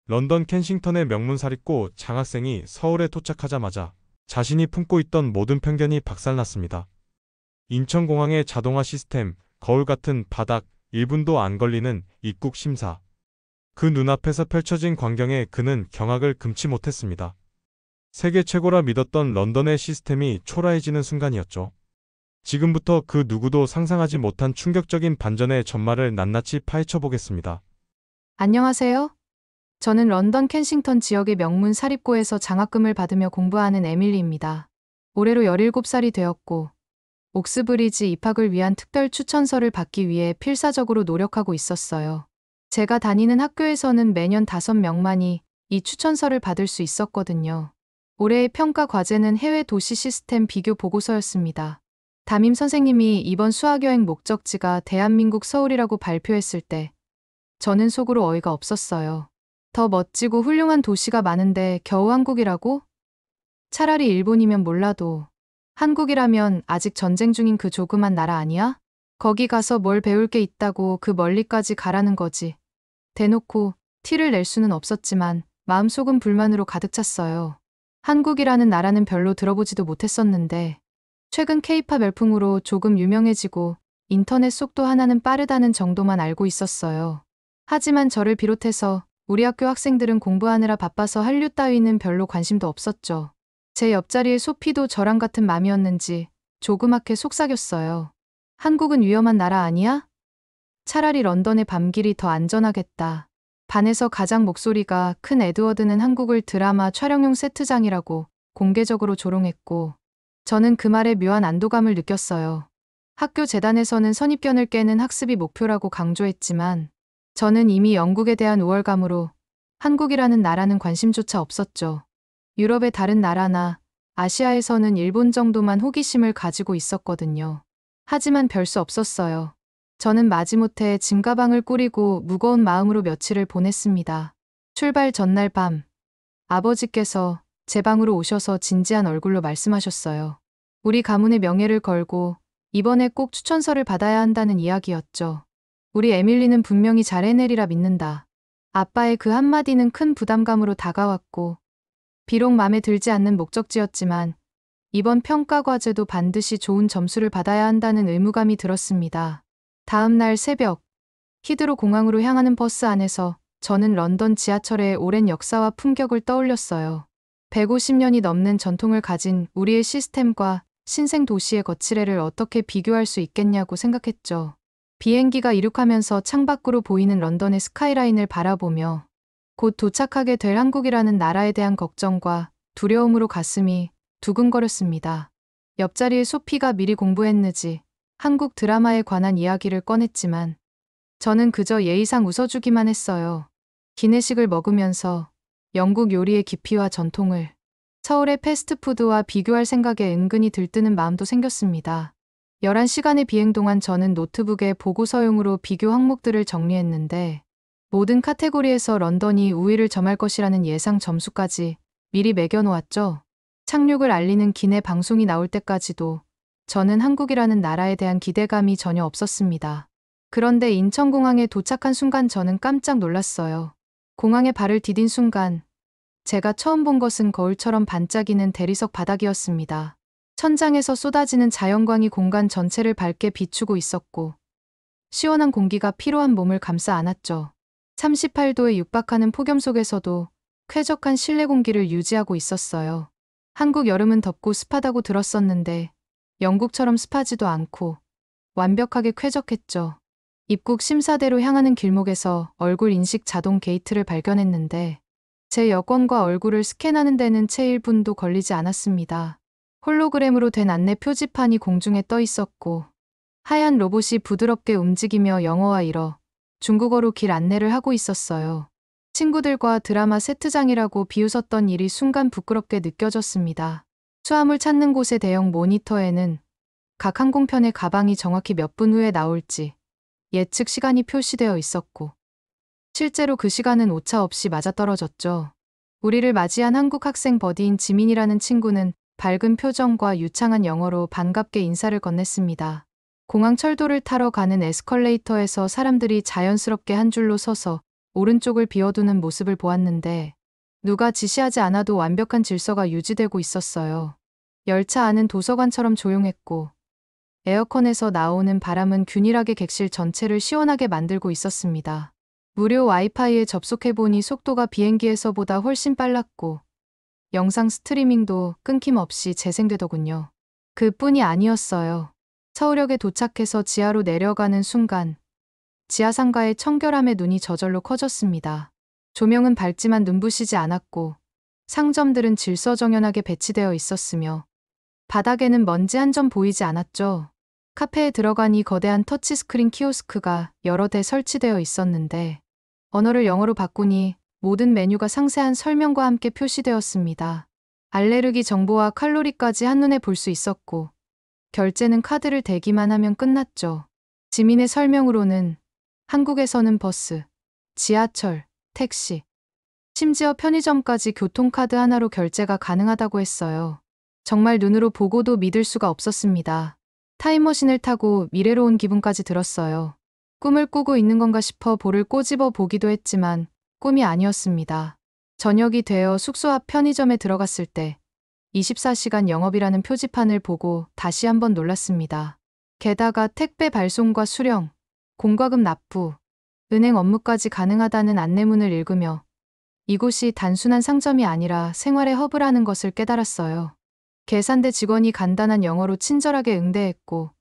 런던 켄싱턴의 명문사립고 장학생이 서울에 도착하자마자 자신이 품고 있던 모든 편견이 박살났습니다. 인천공항의 자동화 시스템, 거울 같은 바닥 1분도 안 걸리는 입국 심사. 그 눈앞에서 펼쳐진 광경에 그는 경악을 금치 못했습니다. 세계 최고라 믿었던 런던의 시스템이 초라해지는 순간이었죠. 지금부터 그 누구도 상상하지 못한 충격적인 반전의 전말을 낱낱이 파헤쳐 보겠습니다. 안녕하세요. 저는 런던 켄싱턴 지역의 명문 사립고에서 장학금을 받으며 공부하는 에밀리입니다. 올해로 17살이 되었고, 옥스브리지 입학을 위한 특별 추천서를 받기 위해 필사적으로 노력하고 있었어요. 제가 다니는 학교에서는 매년 5명만이 이 추천서를 받을 수 있었거든요. 올해의 평가 과제는 해외 도시 시스템 비교 보고서였습니다. 담임 선생님이 이번 수학여행 목적지가 대한민국 서울이라고 발표했을 때 저는 속으로 어이가 없었어요. 더 멋지고 훌륭한 도시가 많은데 겨우 한국이라고? 차라리 일본이면 몰라도 한국이라면 아직 전쟁 중인 그 조그만 나라 아니야? 거기 가서 뭘 배울 게 있다고 그 멀리까지 가라는 거지. 대놓고 티를 낼 수는 없었지만 마음속은 불만으로 가득 찼어요. 한국이라는 나라는 별로 들어보지도 못했었는데 최근 K-팝 열풍으로 조금 유명해지고 인터넷 속도 하나는 빠르다는 정도만 알고 있었어요. 하지만 저를 비롯해서 우리 학교 학생들은 공부하느라 바빠서 한류 따위는 별로 관심도 없었죠. 제 옆자리의 소피도 저랑 같은 맘이었는지 조그맣게 속삭였어요. 한국은 위험한 나라 아니야? 차라리 런던의 밤길이 더 안전하겠다. 반에서 가장 목소리가 큰 에드워드는 한국을 드라마 촬영용 세트장이라고 공개적으로 조롱했고, 저는 그 말에 묘한 안도감을 느꼈어요. 학교 재단에서는 선입견을 깨는 학습이 목표라고 강조했지만, 저는 이미 영국에 대한 우월감으로 한국이라는 나라는 관심조차 없었죠. 유럽의 다른 나라나 아시아에서는 일본 정도만 호기심을 가지고 있었거든요. 하지만 별 수 없었어요. 저는 마지못해 짐가방을 꾸리고 무거운 마음으로 며칠을 보냈습니다. 출발 전날 밤, 아버지께서 제 방으로 오셔서 진지한 얼굴로 말씀하셨어요. 우리 가문의 명예를 걸고 이번에 꼭 추천서를 받아야 한다는 이야기였죠. 우리 에밀리는 분명히 잘 해내리라 믿는다. 아빠의 그 한마디는 큰 부담감으로 다가왔고, 비록 마음에 들지 않는 목적지였지만 이번 평가 과제도 반드시 좋은 점수를 받아야 한다는 의무감이 들었습니다. 다음 날 새벽, 히드로 공항으로 향하는 버스 안에서 저는 런던 지하철의 오랜 역사와 품격을 떠올렸어요. 150년이 넘는 전통을 가진 우리의 시스템과 신생 도시의 거칠애를 어떻게 비교할 수 있겠냐고 생각했죠. 비행기가 이륙하면서 창밖으로 보이는 런던의 스카이라인을 바라보며 곧 도착하게 될 한국이라는 나라에 대한 걱정과 두려움으로 가슴이 두근거렸습니다. 옆자리의 소피가 미리 공부했는지 한국 드라마에 관한 이야기를 꺼냈지만 저는 그저 예의상 웃어주기만 했어요. 기내식을 먹으면서 영국 요리의 깊이와 전통을 서울의 패스트푸드와 비교할 생각에 은근히 들뜨는 마음도 생겼습니다. 11시간의 비행 동안 저는 노트북에 보고서용으로 비교 항목들을 정리했는데 모든 카테고리에서 런던이 우위를 점할 것이라는 예상 점수까지 미리 매겨놓았죠. 착륙을 알리는 기내 방송이 나올 때까지도 저는 한국이라는 나라에 대한 기대감이 전혀 없었습니다. 그런데 인천공항에 도착한 순간 저는 깜짝 놀랐어요. 공항에 발을 디딘 순간 제가 처음 본 것은 거울처럼 반짝이는 대리석 바닥이었습니다. 천장에서 쏟아지는 자연광이 공간 전체를 밝게 비추고 있었고 시원한 공기가 피로한 몸을 감싸 안았죠. 38도에 육박하는 폭염 속에서도 쾌적한 실내 공기를 유지하고 있었어요. 한국 여름은 덥고 습하다고 들었었는데 영국처럼 습하지도 않고 완벽하게 쾌적했죠. 입국 심사대로 향하는 길목에서 얼굴 인식 자동 게이트를 발견했는데 제 여권과 얼굴을 스캔하는 데는 채 1분도 걸리지 않았습니다. 홀로그램으로 된 안내 표지판이 공중에 떠 있었고 하얀 로봇이 부드럽게 움직이며 영어와 일어, 중국어로 길 안내를 하고 있었어요. 친구들과 드라마 세트장이라고 비웃었던 일이 순간 부끄럽게 느껴졌습니다. 수화물 찾는 곳의 대형 모니터에는 각 항공편의 가방이 정확히 몇 분 후에 나올지 예측 시간이 표시되어 있었고 실제로 그 시간은 오차 없이 맞아떨어졌죠. 우리를 맞이한 한국 학생 버디인 지민이라는 친구는 밝은 표정과 유창한 영어로 반갑게 인사를 건넸습니다. 공항 철도를 타러 가는 에스컬레이터에서 사람들이 자연스럽게 한 줄로 서서 오른쪽을 비워두는 모습을 보았는데 누가 지시하지 않아도 완벽한 질서가 유지되고 있었어요. 열차 안은 도서관처럼 조용했고 에어컨에서 나오는 바람은 균일하게 객실 전체를 시원하게 만들고 있었습니다. 무료 와이파이에 접속해보니 속도가 비행기에서보다 훨씬 빨랐고 영상 스트리밍도 끊김없이 재생되더군요. 그뿐이 아니었어요. 서울역에 도착해서 지하로 내려가는 순간 지하상가의 청결함에 눈이 저절로 커졌습니다. 조명은 밝지만 눈부시지 않았고 상점들은 질서정연하게 배치되어 있었으며 바닥에는 먼지 한 점 보이지 않았죠. 카페에 들어가니 거대한 터치스크린 키오스크가 여러 대 설치되어 있었는데 언어를 영어로 바꾸니 모든 메뉴가 상세한 설명과 함께 표시되었습니다. 알레르기 정보와 칼로리까지 한눈에 볼 수 있었고 결제는 카드를 대기만 하면 끝났죠. 지민의 설명으로는 한국에서는 버스, 지하철, 택시, 심지어 편의점까지 교통카드 하나로 결제가 가능하다고 했어요. 정말 눈으로 보고도 믿을 수가 없었습니다. 타임머신을 타고 미래로 온 기분까지 들었어요. 꿈을 꾸고 있는 건가 싶어 볼을 꼬집어 보기도 했지만 꿈이 아니었습니다. 저녁이 되어 숙소 앞 편의점에 들어갔을 때 24시간 영업이라는 표지판을 보고 다시 한번 놀랐습니다. 게다가 택배 발송과 수령, 공과금 납부, 은행 업무까지 가능하다는 안내문을 읽으며 이곳이 단순한 상점이 아니라 생활의 허브라는 것을 깨달았어요. 계산대 직원이 간단한 영어로 친절하게 응대했고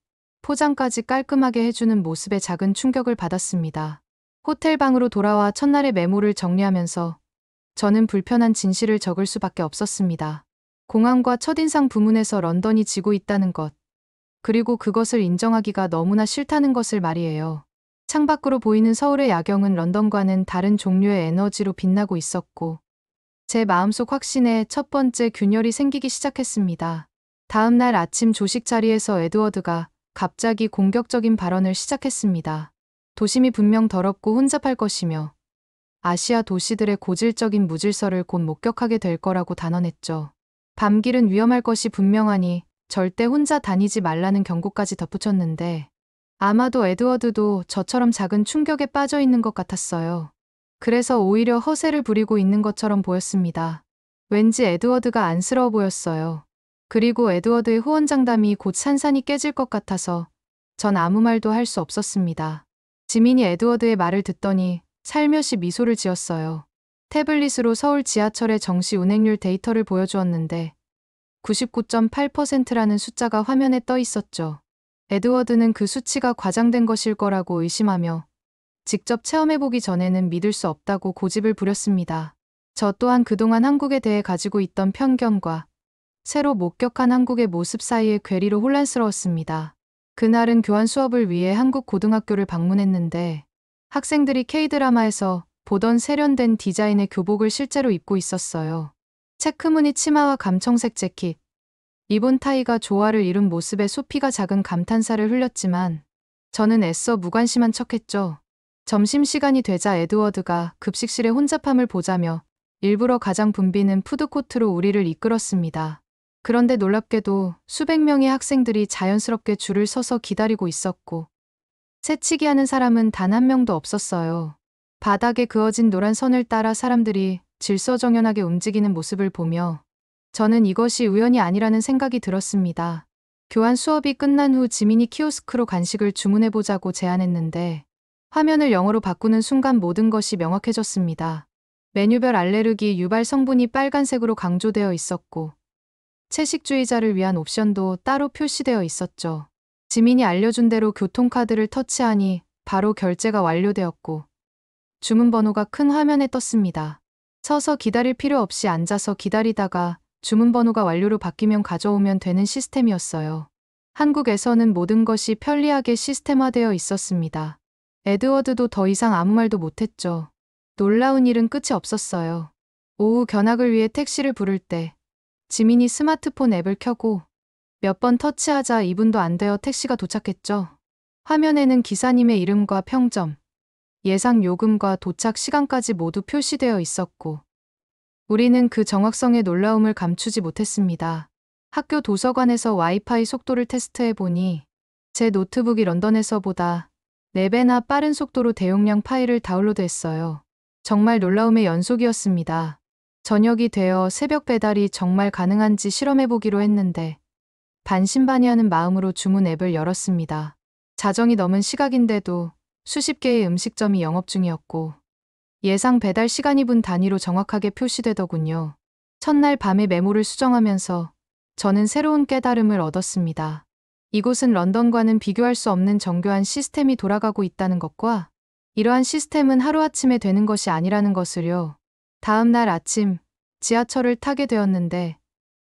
포장까지 깔끔하게 해주는 모습에 작은 충격을 받았습니다. 호텔 방으로 돌아와 첫날의 메모를 정리하면서 저는 불편한 진실을 적을 수밖에 없었습니다. 공항과 첫인상 부문에서 런던이 지고 있다는 것, 그리고 그것을 인정하기가 너무나 싫다는 것을 말이에요. 창밖으로 보이는 서울의 야경은 런던과는 다른 종류의 에너지로 빛나고 있었고 제 마음속 확신에 첫 번째 균열이 생기기 시작했습니다. 다음 날 아침 조식 자리에서 에드워드가 갑자기 공격적인 발언을 시작했습니다. 도심이 분명 더럽고 혼잡할 것이며 아시아 도시들의 고질적인 무질서를 곧 목격하게 될 거라고 단언했죠. 밤길은 위험할 것이 분명하니 절대 혼자 다니지 말라는 경고까지 덧붙였는데 아마도 에드워드도 저처럼 작은 충격에 빠져 있는 것 같았어요. 그래서 오히려 허세를 부리고 있는 것처럼 보였습니다. 왠지 에드워드가 안쓰러워 보였어요. 그리고 에드워드의 호언장담이 곧 산산이 깨질 것 같아서 전 아무 말도 할 수 없었습니다. 지민이 에드워드의 말을 듣더니 살며시 미소를 지었어요. 태블릿으로 서울 지하철의 정시 운행률 데이터를 보여주었는데 99.8%라는 숫자가 화면에 떠 있었죠. 에드워드는 그 수치가 과장된 것일 거라고 의심하며 직접 체험해보기 전에는 믿을 수 없다고 고집을 부렸습니다. 저 또한 그동안 한국에 대해 가지고 있던 편견과 새로 목격한 한국의 모습 사이의 괴리로 혼란스러웠습니다. 그날은 교환 수업을 위해 한국 고등학교를 방문했는데 학생들이 K드라마에서 보던 세련된 디자인의 교복을 실제로 입고 있었어요. 체크무늬 치마와 감청색 재킷, 리본 타이가 조화를 이룬 모습에 소피가 작은 감탄사를 흘렸지만 저는 애써 무관심한 척했죠. 점심시간이 되자 에드워드가 급식실의 혼잡함을 보자며 일부러 가장 붐비는 푸드코트로 우리를 이끌었습니다. 그런데 놀랍게도 수백 명의 학생들이 자연스럽게 줄을 서서 기다리고 있었고 새치기 하는 사람은 단 한 명도 없었어요. 바닥에 그어진 노란 선을 따라 사람들이 질서정연하게 움직이는 모습을 보며 저는 이것이 우연이 아니라는 생각이 들었습니다. 교환 수업이 끝난 후 지민이 키오스크로 간식을 주문해보자고 제안했는데 화면을 영어로 바꾸는 순간 모든 것이 명확해졌습니다. 메뉴별 알레르기 유발 성분이 빨간색으로 강조되어 있었고 채식주의자를 위한 옵션도 따로 표시되어 있었죠. 지민이 알려준 대로 교통카드를 터치하니 바로 결제가 완료되었고 주문 번호가 큰 화면에 떴습니다. 서서 기다릴 필요 없이 앉아서 기다리다가 주문 번호가 완료로 바뀌면 가져오면 되는 시스템이었어요. 한국에서는 모든 것이 편리하게 시스템화되어 있었습니다. 에드워드도 더 이상 아무 말도 못했죠. 놀라운 일은 끝이 없었어요. 오후 견학을 위해 택시를 부를 때 지민이 스마트폰 앱을 켜고 몇 번 터치하자 2분도 안 되어 택시가 도착했죠. 화면에는 기사님의 이름과 평점, 예상 요금과 도착 시간까지 모두 표시되어 있었고 우리는 그 정확성의 놀라움을 감추지 못했습니다. 학교 도서관에서 와이파이 속도를 테스트해보니 제 노트북이 런던에서보다 4배나 빠른 속도로 대용량 파일을 다운로드했어요. 정말 놀라움의 연속이었습니다. 저녁이 되어 새벽 배달이 정말 가능한지 실험해보기로 했는데 반신반의하는 마음으로 주문 앱을 열었습니다. 자정이 넘은 시각인데도 수십 개의 음식점이 영업 중이었고 예상 배달 시간이 분 단위로 정확하게 표시되더군요. 첫날 밤에 메모를 수정하면서 저는 새로운 깨달음을 얻었습니다. 이곳은 런던과는 비교할 수 없는 정교한 시스템이 돌아가고 있다는 것과 이러한 시스템은 하루아침에 되는 것이 아니라는 것을요. 다음 날 아침 지하철을 타게 되었는데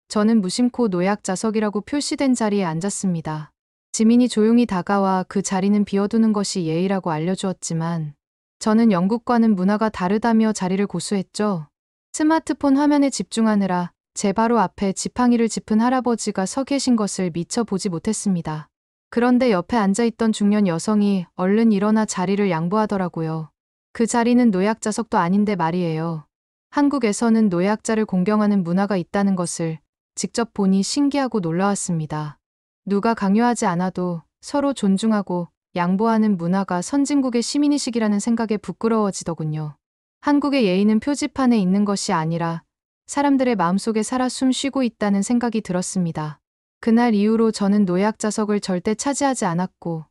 저는 무심코 노약 좌석이라고 표시된 자리에 앉았습니다. 지민이 조용히 다가와 그 자리는 비워두는 것이 예의라고 알려주었지만 저는 영국과는 문화가 다르다며 자리를 고수했죠. 스마트폰 화면에 집중하느라 제 바로 앞에 지팡이를 짚은 할아버지가 서 계신 것을 미처 보지 못했습니다. 그런데 옆에 앉아있던 중년 여성이 얼른 일어나 자리를 양보하더라고요. 그 자리는 노약 좌석도 아닌데 말이에요. 한국에서는 노약자를 공경하는 문화가 있다는 것을 직접 보니 신기하고 놀라웠습니다. 누가 강요하지 않아도 서로 존중하고 양보하는 문화가 선진국의 시민의식이라는 생각에 부끄러워지더군요. 한국의 예의는 표지판에 있는 것이 아니라 사람들의 마음속에 살아 숨쉬고 있다는 생각이 들었습니다. 그날 이후로 저는 노약 좌석을 절대 차지하지 않았고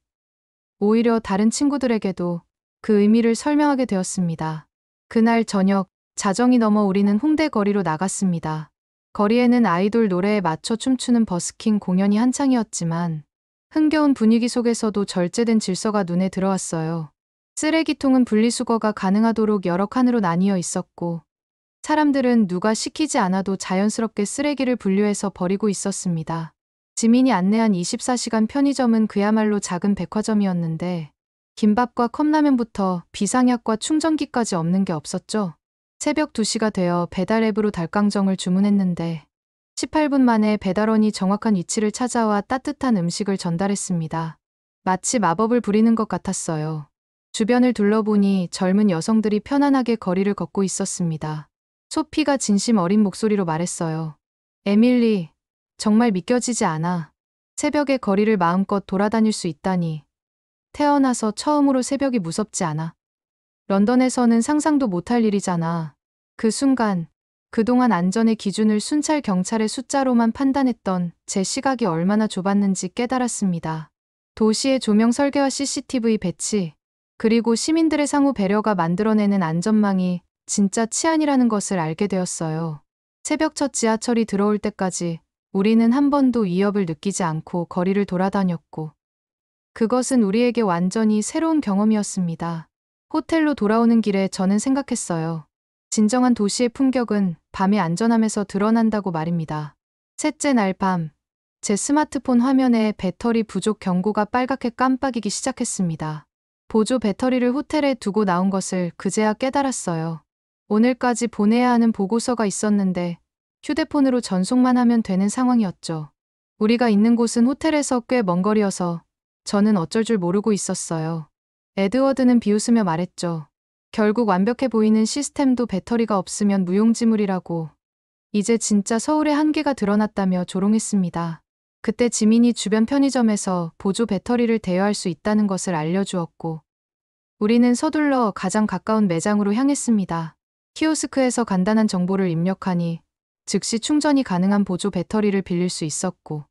오히려 다른 친구들에게도 그 의미를 설명하게 되었습니다. 그날 저녁 자정이 넘어 우리는 홍대 거리로 나갔습니다. 거리에는 아이돌 노래에 맞춰 춤추는 버스킹 공연이 한창이었지만 흥겨운 분위기 속에서도 절제된 질서가 눈에 들어왔어요. 쓰레기통은 분리수거가 가능하도록 여러 칸으로 나뉘어 있었고 사람들은 누가 시키지 않아도 자연스럽게 쓰레기를 분류해서 버리고 있었습니다. 지민이 안내한 24시간 편의점은 그야말로 작은 백화점이었는데 김밥과 컵라면부터 비상약과 충전기까지 없는 게 없었죠. 새벽 2시가 되어 배달 앱으로 닭강정을 주문했는데 18분 만에 배달원이 정확한 위치를 찾아와 따뜻한 음식을 전달했습니다. 마치 마법을 부리는 것 같았어요. 주변을 둘러보니 젊은 여성들이 편안하게 거리를 걷고 있었습니다. 소피가 진심 어린 목소리로 말했어요. 에밀리, 정말 믿겨지지 않아. 새벽에 거리를 마음껏 돌아다닐 수 있다니. 태어나서 처음으로 새벽이 무섭지 않아. 런던에서는 상상도 못할 일이잖아. 그 순간, 그동안 안전의 기준을 순찰 경찰의 숫자로만 판단했던 제 시각이 얼마나 좁았는지 깨달았습니다. 도시의 조명 설계와 CCTV 배치, 그리고 시민들의 상호 배려가 만들어내는 안전망이 진짜 치안이라는 것을 알게 되었어요. 새벽 첫 지하철이 들어올 때까지 우리는 한 번도 위협을 느끼지 않고 거리를 돌아다녔고 그것은 우리에게 완전히 새로운 경험이었습니다. 호텔로 돌아오는 길에 저는 생각했어요. 진정한 도시의 품격은 밤의 안전함에서 드러난다고 말입니다. 셋째 날 밤, 제 스마트폰 화면에 배터리 부족 경고가 빨갛게 깜빡이기 시작했습니다. 보조 배터리를 호텔에 두고 나온 것을 그제야 깨달았어요. 오늘까지 보내야 하는 보고서가 있었는데 휴대폰으로 전송만 하면 되는 상황이었죠. 우리가 있는 곳은 호텔에서 꽤 먼 거리여서 저는 어쩔 줄 모르고 있었어요. 에드워드는 비웃으며 말했죠. 결국 완벽해 보이는 시스템도 배터리가 없으면 무용지물이라고. 이제 진짜 서울의 한계가 드러났다며 조롱했습니다. 그때 지민이 주변 편의점에서 보조 배터리를 대여할 수 있다는 것을 알려주었고 우리는 서둘러 가장 가까운 매장으로 향했습니다. 키오스크에서 간단한 정보를 입력하니 즉시 충전이 가능한 보조 배터리를 빌릴 수 있었고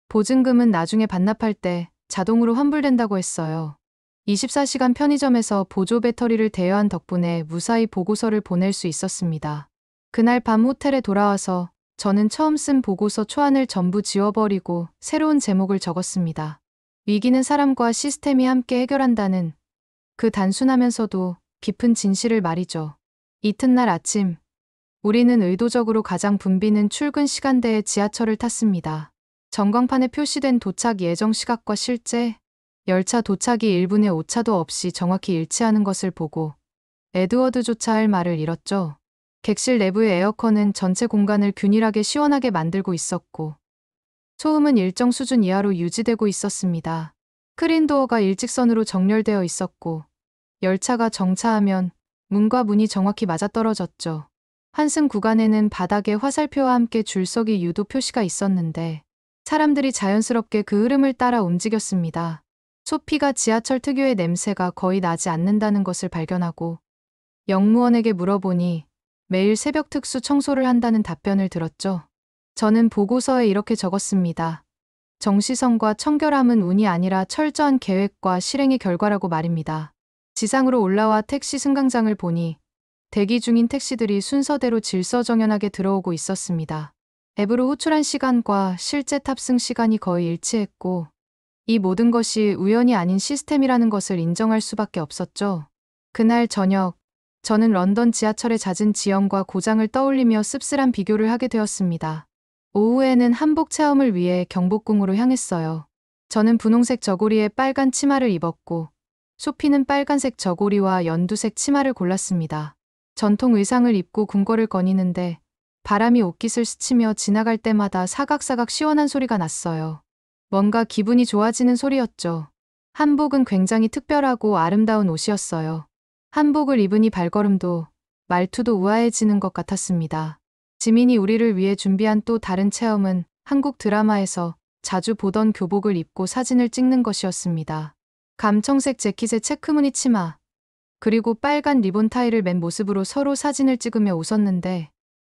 보증금은 나중에 반납할 때 자동으로 환불된다고 했어요. 24시간 편의점에서 보조 배터리를 대여한 덕분에 무사히 보고서를 보낼 수 있었습니다. 그날 밤 호텔에 돌아와서 저는 처음 쓴 보고서 초안을 전부 지워버리고 새로운 제목을 적었습니다. 위기는 사람과 시스템이 함께 해결한다는 그 단순하면서도 깊은 진실을 말이죠. 이튿날 아침, 우리는 의도적으로 가장 붐비는 출근 시간대에 지하철을 탔습니다. 전광판에 표시된 도착 예정 시각과 실제 열차 도착이 1분의 오차도 없이 정확히 일치하는 것을 보고 에드워드조차 할 말을 잃었죠. 객실 내부의 에어컨은 전체 공간을 균일하게 시원하게 만들고 있었고 소음은 일정 수준 이하로 유지되고 있었습니다. 크린도어가 일직선으로 정렬되어 있었고 열차가 정차하면 문과 문이 정확히 맞아떨어졌죠. 환승 구간에는 바닥에 화살표와 함께 줄서기 유도 표시가 있었는데 사람들이 자연스럽게 그 흐름을 따라 움직였습니다. 소피가 지하철 특유의 냄새가 거의 나지 않는다는 것을 발견하고 영무원에게 물어보니 매일 새벽 특수 청소를 한다는 답변을 들었죠. 저는 보고서에 이렇게 적었습니다. 정시성과 청결함은 운이 아니라 철저한 계획과 실행의 결과라고 말입니다. 지상으로 올라와 택시 승강장을 보니 대기 중인 택시들이 순서대로 질서정연하게 들어오고 있었습니다. 앱으로 호출한 시간과 실제 탑승 시간이 거의 일치했고, 이 모든 것이 우연이 아닌 시스템이라는 것을 인정할 수밖에 없었죠. 그날 저녁, 저는 런던 지하철의 잦은 지연과 고장을 떠올리며 씁쓸한 비교를 하게 되었습니다. 오후에는 한복 체험을 위해 경복궁으로 향했어요. 저는 분홍색 저고리에 빨간 치마를 입었고, 소피는 빨간색 저고리와 연두색 치마를 골랐습니다. 전통 의상을 입고 궁궐을 거니는데 바람이 옷깃을 스치며 지나갈 때마다 사각사각 시원한 소리가 났어요. 뭔가 기분이 좋아지는 소리였죠. 한복은 굉장히 특별하고 아름다운 옷이었어요. 한복을 입으니 발걸음도 말투도 우아해지는 것 같았습니다. 지민이 우리를 위해 준비한 또 다른 체험은 한국 드라마에서 자주 보던 교복을 입고 사진을 찍는 것이었습니다. 감청색 재킷에 체크무늬 치마, 그리고 빨간 리본 타이를 맨 모습으로 서로 사진을 찍으며 웃었는데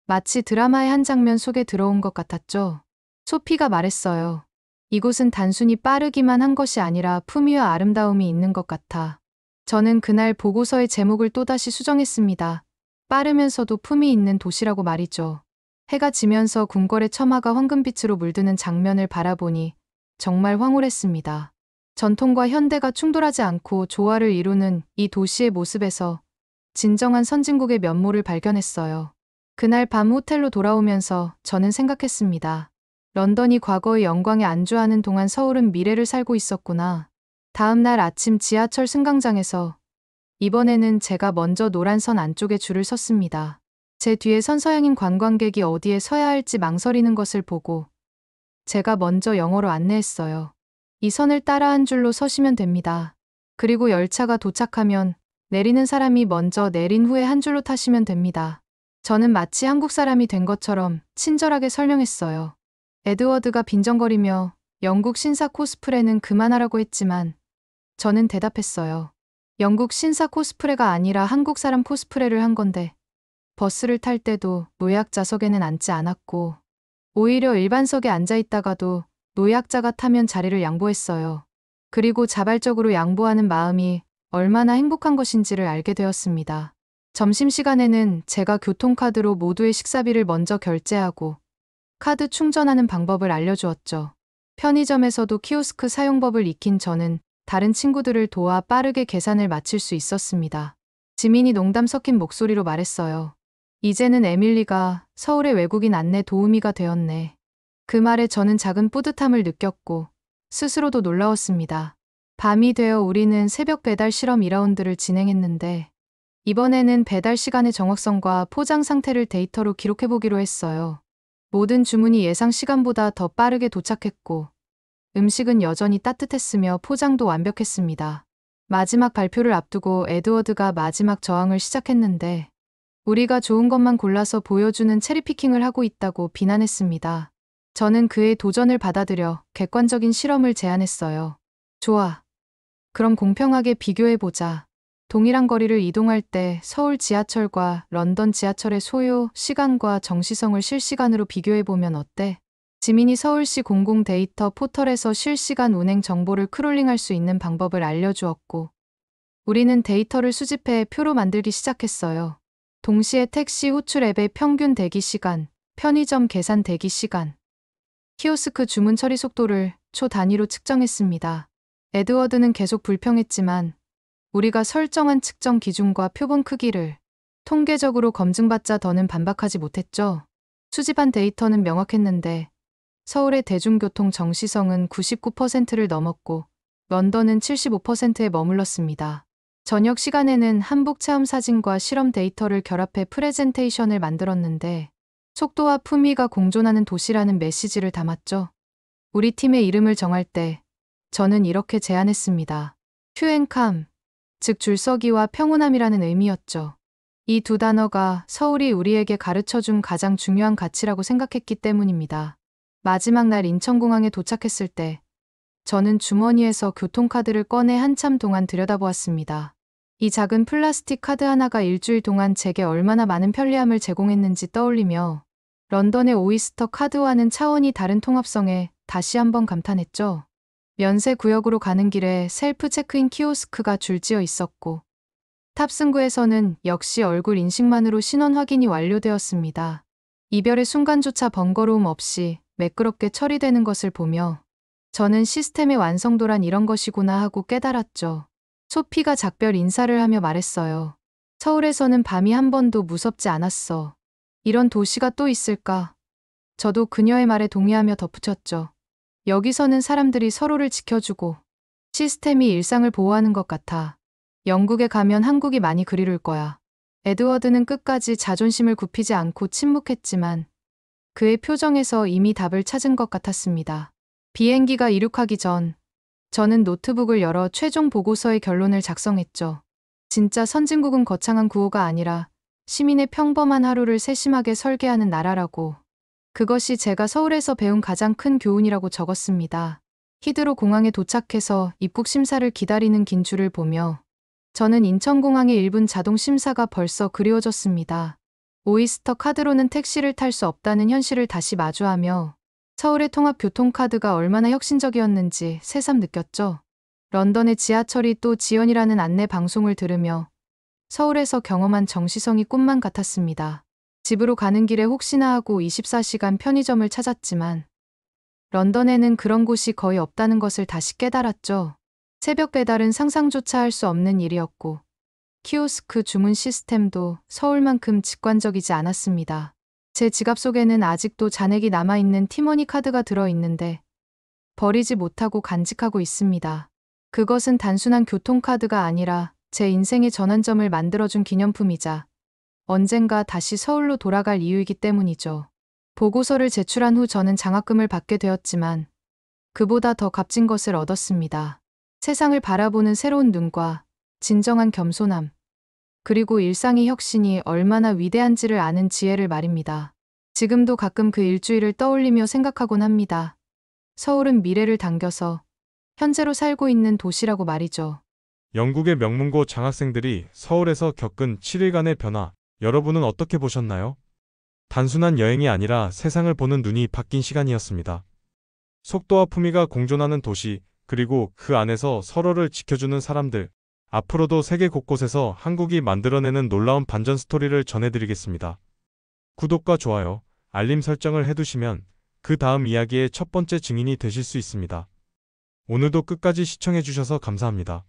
마치 드라마의 한 장면 속에 들어온 것 같았죠. 소피가 말했어요. 이곳은 단순히 빠르기만 한 것이 아니라 품위와 아름다움이 있는 것 같아. 저는 그날 보고서의 제목을 또다시 수정했습니다. 빠르면서도 품이 있는 도시라고 말이죠. 해가 지면서 궁궐의 처마가 황금빛으로 물드는 장면을 바라보니 정말 황홀했습니다. 전통과 현대가 충돌하지 않고 조화를 이루는 이 도시의 모습에서 진정한 선진국의 면모를 발견했어요. 그날 밤 호텔로 돌아오면서 저는 생각했습니다. 런던이 과거의 영광에 안주하는 동안 서울은 미래를 살고 있었구나. 다음 날 아침 지하철 승강장에서 이번에는 제가 먼저 노란 선 안쪽에 줄을 섰습니다. 제 뒤에 선서양인 관광객이 어디에 서야 할지 망설이는 것을 보고 제가 먼저 영어로 안내했어요. 이 선을 따라 한 줄로 서시면 됩니다. 그리고 열차가 도착하면 내리는 사람이 먼저 내린 후에 한 줄로 타시면 됩니다. 저는 마치 한국 사람이 된 것처럼 친절하게 설명했어요. 에드워드가 빈정거리며 영국 신사 코스프레는 그만하라고 했지만 저는 대답했어요. 영국 신사 코스프레가 아니라 한국 사람 코스프레를 한 건데 버스를 탈 때도 노약 좌석에는 앉지 않았고 오히려 일반석에 앉아 있다가도 노약자가 타면 자리를 양보했어요. 그리고 자발적으로 양보하는 마음이 얼마나 행복한 것인지를 알게 되었습니다. 점심시간에는 제가 교통카드로 모두의 식사비를 먼저 결제하고 카드 충전하는 방법을 알려주었죠. 편의점에서도 키오스크 사용법을 익힌 저는 다른 친구들을 도와 빠르게 계산을 마칠 수 있었습니다. 지민이 농담 섞인 목소리로 말했어요. 이제는 에밀리가 서울의 외국인 안내 도우미가 되었네. 그 말에 저는 작은 뿌듯함을 느꼈고 스스로도 놀라웠습니다. 밤이 되어 우리는 새벽 배달 실험 2라운드를 진행했는데 이번에는 배달 시간의 정확성과 포장 상태를 데이터로 기록해보기로 했어요. 모든 주문이 예상 시간보다 더 빠르게 도착했고 음식은 여전히 따뜻했으며 포장도 완벽했습니다. 마지막 발표를 앞두고 에드워드가 마지막 저항을 시작했는데 우리가 좋은 것만 골라서 보여주는 체리피킹을 하고 있다고 비난했습니다. 저는 그의 도전을 받아들여 객관적인 실험을 제안했어요. 좋아. 그럼 공평하게 비교해보자. 동일한 거리를 이동할 때 서울 지하철과 런던 지하철의 소요, 시간과 정시성을 실시간으로 비교해보면 어때? 지민이 서울시 공공 데이터 포털에서 실시간 운행 정보를 크롤링할 수 있는 방법을 알려주었고 우리는 데이터를 수집해 표로 만들기 시작했어요. 동시에 택시 호출 앱의 평균 대기 시간, 편의점 계산 대기 시간, 키오스크 주문 처리 속도를 초 단위로 측정했습니다. 에드워드는 계속 불평했지만 우리가 설정한 측정 기준과 표본 크기를 통계적으로 검증받자 더는 반박하지 못했죠. 수집한 데이터는 명확했는데 서울의 대중교통 정시성은 99%를 넘었고 런던은 75%에 머물렀습니다. 저녁 시간에는 한복 체험 사진과 실험 데이터를 결합해 프레젠테이션을 만들었는데 속도와 품위가 공존하는 도시라는 메시지를 담았죠. 우리 팀의 이름을 정할 때 저는 이렇게 제안했습니다. 큐앤캄, 즉 줄서기와 평온함이라는 의미였죠. 이 두 단어가 서울이 우리에게 가르쳐준 가장 중요한 가치라고 생각했기 때문입니다. 마지막 날 인천공항에 도착했을 때 저는 주머니에서 교통카드를 꺼내 한참 동안 들여다보았습니다. 이 작은 플라스틱 카드 하나가 일주일 동안 제게 얼마나 많은 편리함을 제공했는지 떠올리며 런던의 오이스터 카드와는 차원이 다른 통합성에 다시 한번 감탄했죠. 면세 구역으로 가는 길에 셀프 체크인 키오스크가 줄지어 있었고 탑승구에서는 역시 얼굴 인식만으로 신원 확인이 완료되었습니다. 이별의 순간조차 번거로움 없이 매끄럽게 처리되는 것을 보며 저는 시스템의 완성도란 이런 것이구나 하고 깨달았죠. 소피가 작별 인사를 하며 말했어요. 서울에서는 밤이 한 번도 무섭지 않았어. 이런 도시가 또 있을까? 저도 그녀의 말에 동의하며 덧붙였죠. 여기서는 사람들이 서로를 지켜주고 시스템이 일상을 보호하는 것 같아. 영국에 가면 한국이 많이 그리울 거야. 에드워드는 끝까지 자존심을 굽히지 않고 침묵했지만 그의 표정에서 이미 답을 찾은 것 같았습니다. 비행기가 이륙하기 전 저는 노트북을 열어 최종 보고서의 결론을 작성했죠. 진짜 선진국은 거창한 구호가 아니라 시민의 평범한 하루를 세심하게 설계하는 나라라고. 그것이 제가 서울에서 배운 가장 큰 교훈이라고 적었습니다. 히드로 공항에 도착해서 입국 심사를 기다리는 긴 줄을 보며 저는 인천공항의 1분 자동 심사가 벌써 그리워졌습니다. 오이스터 카드로는 택시를 탈 수 없다는 현실을 다시 마주하며 서울의 통합 교통카드가 얼마나 혁신적이었는지 새삼 느꼈죠. 런던의 지하철이 또 지연이라는 안내 방송을 들으며 서울에서 경험한 정시성이 꿈만 같았습니다. 집으로 가는 길에 혹시나 하고 24시간 편의점을 찾았지만 런던에는 그런 곳이 거의 없다는 것을 다시 깨달았죠. 새벽 배달은 상상조차 할 수 없는 일이었고 키오스크 주문 시스템도 서울만큼 직관적이지 않았습니다. 제 지갑 속에는 아직도 잔액이 남아있는 티머니 카드가 들어있는데 버리지 못하고 간직하고 있습니다. 그것은 단순한 교통카드가 아니라 제 인생의 전환점을 만들어준 기념품이자 언젠가 다시 서울로 돌아갈 이유이기 때문이죠. 보고서를 제출한 후 저는 장학금을 받게 되었지만 그보다 더 값진 것을 얻었습니다. 세상을 바라보는 새로운 눈과 진정한 겸손함, 그리고 일상의 혁신이 얼마나 위대한지를 아는 지혜를 말입니다. 지금도 가끔 그 일주일을 떠올리며 생각하곤 합니다. 서울은 미래를 당겨서 현재로 살고 있는 도시라고 말이죠. 영국의 명문고 장학생들이 서울에서 겪은 7일간의 변화, 여러분은 어떻게 보셨나요? 단순한 여행이 아니라 세상을 보는 눈이 바뀐 시간이었습니다. 속도와 품위가 공존하는 도시, 그리고 그 안에서 서로를 지켜주는 사람들. 앞으로도 세계 곳곳에서 한국이 만들어내는 놀라운 반전 스토리를 전해드리겠습니다. 구독과 좋아요, 알림 설정을 해두시면 그 다음 이야기의 첫 번째 증인이 되실 수 있습니다. 오늘도 끝까지 시청해주셔서 감사합니다.